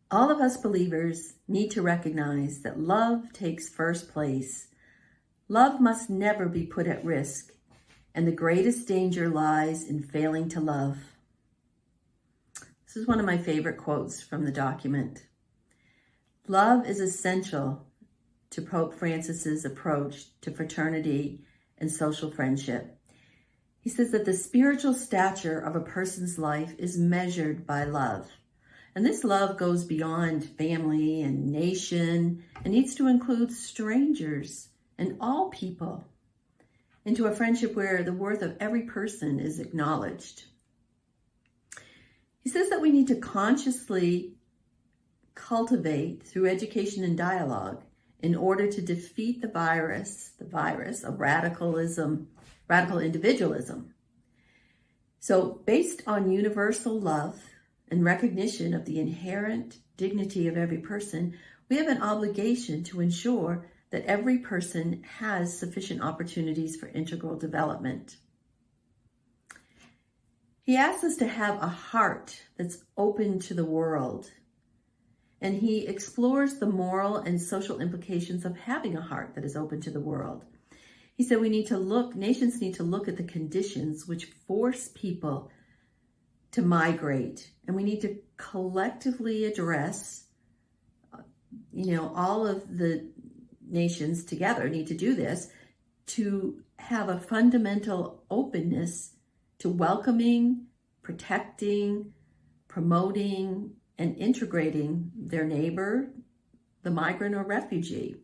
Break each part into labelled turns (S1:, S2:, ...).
S1: All of us believers need to recognize that love takes first place. Love must never be put at risk, and the greatest danger lies in failing to love. This is one of my favorite quotes from the document. Love is essential to Pope Francis's approach to fraternity and social friendship. He says that the spiritual stature of a person's life is measured by love. And this love goes beyond family and nation and needs to include strangers and all people into a friendship where the worth of every person is acknowledged. He says that we need to consciously cultivate through education and dialogue in order to defeat the virus of radical individualism. So based on universal love and recognition of the inherent dignity of every person, we have an obligation to ensure that every person has sufficient opportunities for integral development. He asks us to have a heart that's open to the world. And he explores the moral and social implications of having a heart that is open to the world. He said nations need to look at the conditions which force people to migrate. And we need to collectively address, all of the nations together need to do this, to have a fundamental openness to welcoming, protecting, promoting, and integrating their neighbor, the migrant or refugee.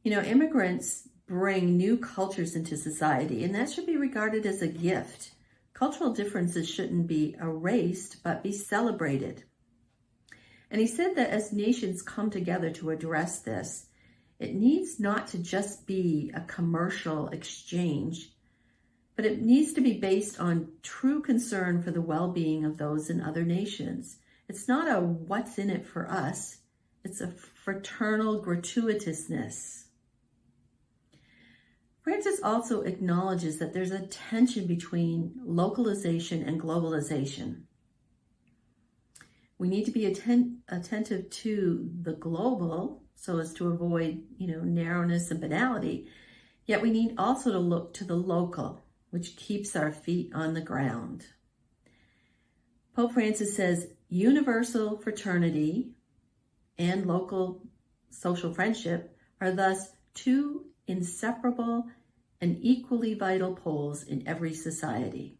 S1: Immigrants bring new cultures into society, and that should be regarded as a gift. Cultural differences shouldn't be erased, but be celebrated. And he said that as nations come together to address this, it needs not to just be a commercial exchange, but it needs to be based on true concern for the well-being of those in other nations. It's not a what's in it for us. It's a fraternal gratuitousness. Francis also acknowledges that there's a tension between localization and globalization. We need to be attentive to the global so as to avoid, narrowness and banality. Yet we need also to look to the local, which keeps our feet on the ground. Pope Francis says universal fraternity and local social friendship are thus two inseparable and equally vital poles in every society.